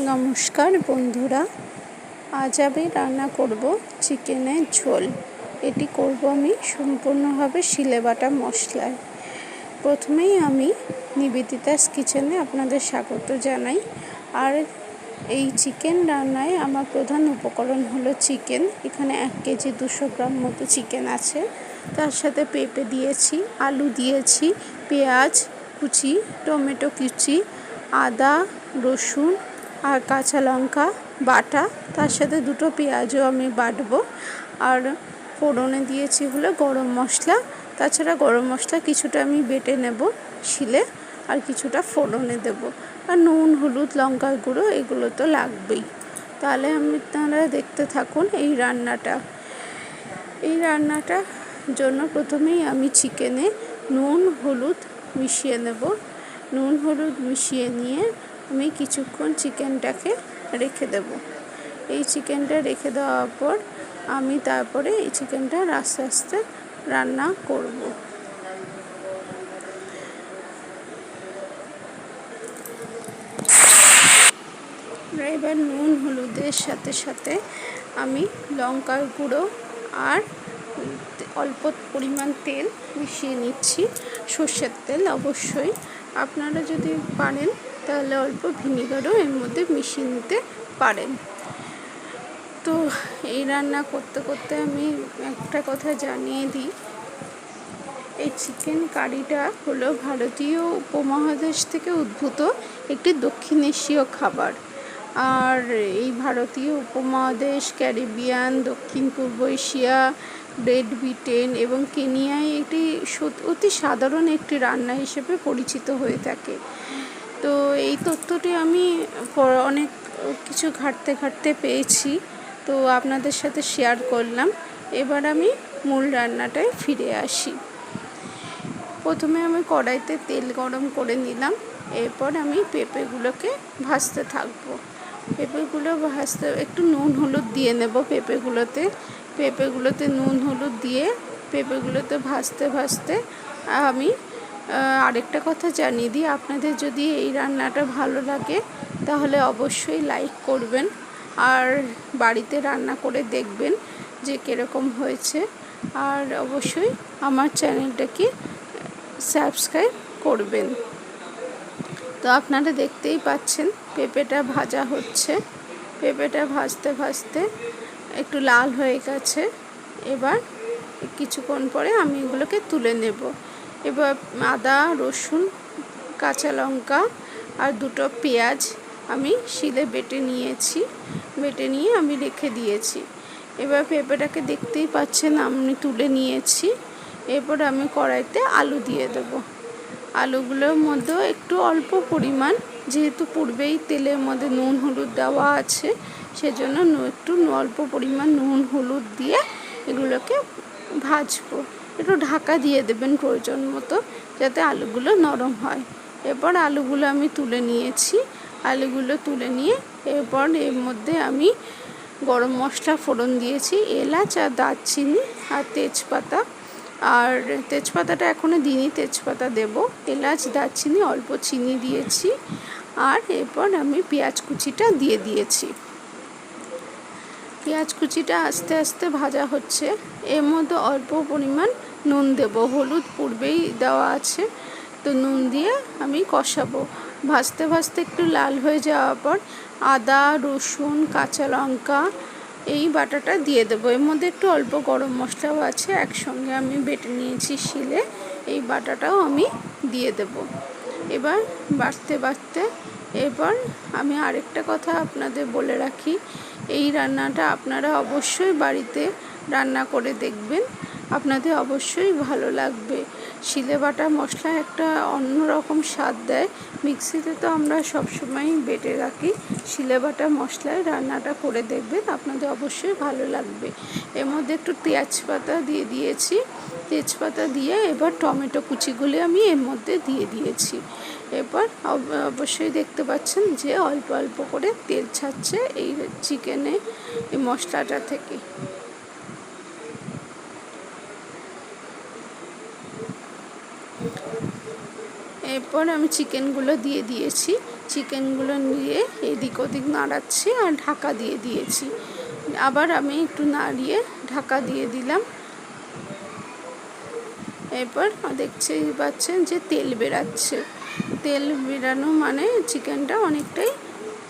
নমস্কার বন্ধুরা, আজ আমি রান্না করব চিকেনের ঝোল। এটি করব আমি সম্পূর্ণভাবে শিলেবাটা মশলায়। প্রথমেই আমি নিবেদিতাস কিচেনে আপনাদের স্বাগত জানাই। আর এই চিকেন রান্নায় আমার প্রধান উপকরণ হলো চিকেন। এখানে 1 কেজি 200 গ্রাম মতো চিকেন আছে। তার সাথে পেঁপে দিয়েছি, আলু দিয়েছি, পেঁয়াজ কুচি, টমেটো কুচি, আদা রসুন আর কাঁচা লঙ্কা বাটা, তার সাথে 2টো পেঁয়াজও আমি বাটবো। আর ফোড়নে দিয়েছি হলো গরম মশলা। তাছাড়া গরম মশলা কিছুটা আমি বেটে নেব শিলে, আর কিছুটা ফোড়নে দেব। আর নুন, হলুদ, লঙ্কার গুঁড়ো এগুলো তো লাগবেই। তাহলে আপনারা দেখতে থাকুন এই রান্নাটার জন্য প্রথমেই আমি চিকেনে নুন হলুদ মিশিয়ে নেব। নুন হলুদ মিশিয়ে নিয়ে আমি কিছুক্ষণ চিকেনটাকে রেখে দেব। এই চিকেনটা রেখে দেওয়ার পর আমি তারপরে এই চিকেনটা আস্তে আস্তে রান্না করব। এবার নুন হলুদের সাথে সাথে আমি লঙ্কার গুঁড়ো আর অল্প পরিমাণ তেল মিশিয়ে নিচ্ছি, সর্ষের তেল। অবশ্যই আপনারা যদি পারেন তাহলে অল্প ভিনিগারও এর মধ্যে মিশিয়ে নিতে পারেন। তো এই রান্না করতে করতে আমি একটা কথা জানিয়ে দিই, এই চিকেন কারিটা হলো ভারতীয় উপমহাদেশ থেকে উদ্ভূত একটি দক্ষিণ এশীয় খাবার। আর এই ভারতীয় উপমহাদেশ, ক্যারিবিয়ান, দক্ষিণ পূর্ব এশিয়া, গ্রেট ব্রিটেন এবং কেনিয়ায় এটি অতি সাধারণ একটি রান্না হিসেবে পরিচিত হয়ে থাকে। তো এই তথ্যটি আমি অনেক কিছু ঘাঁটতে পেয়েছি, তো আপনাদের সাথে শেয়ার করলাম। এবার আমি মূল রান্নাটায় ফিরে আসি। প্রথমে আমি কড়াইতে তেল গরম করে নিলাম। এরপর আমি পেঁপেগুলোকে ভাজতে থাকবো। পেঁপেগুলো ভাজতে একটু নুন হলুদ দিয়ে নেব। পেঁপেগুলোতে নুন হলুদ দিয়ে পেঁপেগুলোতে ভাজতে আমি আরেকটা কথা জানিয়ে দিই, আপনাদের যদি এই রান্নাটা ভালো লাগে তাহলে অবশ্যই লাইক করবেন, আর বাড়িতে রান্না করে দেখবেন যে কীরকম হয়েছে। আর অবশ্যই আমার চ্যানেলটাকে সাবস্ক্রাইব করবেন। তো আপনারা দেখতেই পাচ্ছেন পেঁপেটা ভাজা হচ্ছে। পেঁপেটা ভাজতে একটু লাল হয়ে গেছে। এবার কিছুক্ষণ পরে আমি এগুলোকে তুলে নেব। এবার আদা রসুন কাঁচা লঙ্কা আর 2টো পেঁয়াজ আমি শিলে বেটে নিয়ে আমি রেখে দিয়েছি। এবার পেঁপেটাকে দেখতেই পাচ্ছেন আমি তুলে নিয়েছি। এরপর আমি কড়াইতে আলু দিয়ে দেবো। আলুগুলোর মধ্যেও একটু অল্প পরিমাণ, যেহেতু পূর্বেই তেলের মধ্যে নুন হলুদ দেওয়া আছে, সেজন্য একটু অল্প পরিমাণ নুন হলুদ দিয়ে এগুলোকে ভাজবো। একটু ঢাকা দিয়ে দেবেন প্রয়োজন মতো, যাতে আলুগুলো নরম হয়। এরপর আলুগুলো আমি তুলে নিয়েছি। আলুগুলো তুলে নিয়ে এরপর এর মধ্যে আমি গরম মশলা ফোড়ন দিয়েছি, এলাচ আর দারচিনি আর তেজপাতা। আর তেজপাতাটা এখনও দিইনি, তেজপাতা দেব। এলাচ দারচিনি অল্প চিনি দিয়েছি। আর এরপর আমি পেঁয়াজ কুচিটা দিয়ে দিয়েছি। পেঁয়াজ কুচিটা আস্তে আস্তে ভাজা হচ্ছে। এর মধ্যে অল্প পরিমাণ নুন দেব, হলুদ পূর্বেই দেওয়া আছে, তো নুন দিয়ে আমি কষাবো। ভাজতে একটু লাল হয়ে যাওয়ার পর আদা রসুন কাঁচা লঙ্কা এই বাটাটা দিয়ে দেবো। এর মধ্যে একটু অল্প গরম মশলাও আছে, একসঙ্গে আমি বেটে নিয়েছি শিলে। এই বাটাটাও আমি দিয়ে দেব। এবার বাটতে এরপর আমি আরেকটা কথা আপনাদের বলে রাখি, এই রান্নাটা আপনারা অবশ্যই বাড়িতে রান্না করে দেখবেন, আপনাদের অবশ্যই ভালো লাগবে। শিলে বাটা মশলা একটা অন্যরকম স্বাদ দেয়। মিক্সিতে তো আমরা সবসময়ই বেটে রাখি, শিলে বাটা মশলায় রান্নাটা করে দেখবেন, আপনাদের অবশ্যই ভালো লাগবে। এর মধ্যে একটু তেজপাতা দিয়ে দিয়েছি। তেজপাতা দিয়ে এবার টমেটো কুচিগুলি আমি এর মধ্যে দিয়ে দিয়েছি। এরপর অবশ্যই দেখতে পাচ্ছেন যে অল্প অল্প করে তেল ছাড়ছে এই চিকেনে, এই মশলাটা থেকে। এরপর এরপর আমি চিকেনগুলো দিয়ে দিয়েছি। চিকেনগুলো নিয়ে এদিক ওদিক নাড়াচ্ছি আর ঢাকা দিয়ে দিয়েছি। আবার আমি একটু নাড়িয়ে ঢাকা দিয়ে দিলাম। এরপর দেখতেই পাচ্ছেন যে তেল বেরাচ্ছে। তেল বেরানো মানে চিকেনটা অনেকটাই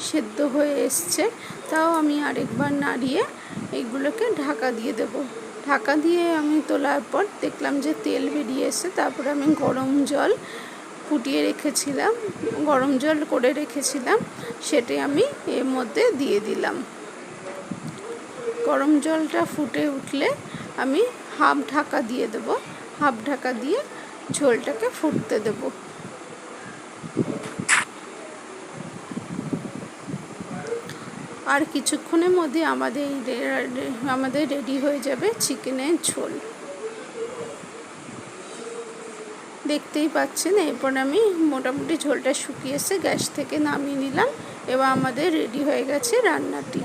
সেদ্ধ হয়ে এসছে। তাও আমি আরেকবার নাড়িয়ে এইগুলোকে ঢাকা দিয়ে দেব। ঢাকা দিয়ে আমি তোলার পর দেখলাম যে তেল বেরিয়ে এসে, তারপরে আমি গরম জল ফুটিয়ে রেখেছিলাম, গরম জল করে রেখেছিলাম, সেটাই আমি এর মধ্যে দিয়ে দিলাম। গরম জলটা ফুটে উঠলে আমি হাফ ঢাকা দিয়ে দেব। হাফ ঢাকা দিয়ে ঝোলটাকে ফুটতে দেব। আর কিছুক্ষণের মধ্যে আমাদের রেডি হয়ে যাবে চিকেনের ঝোল। দেখতেই পাচ্ছেন, এরপর আমি মোটামুটি ঝোলটা শুকিয়ে এসে গ্যাস থেকে নামিয়ে নিলাম। এবার আমাদের রেডি হয়ে গেছে রান্নাটি।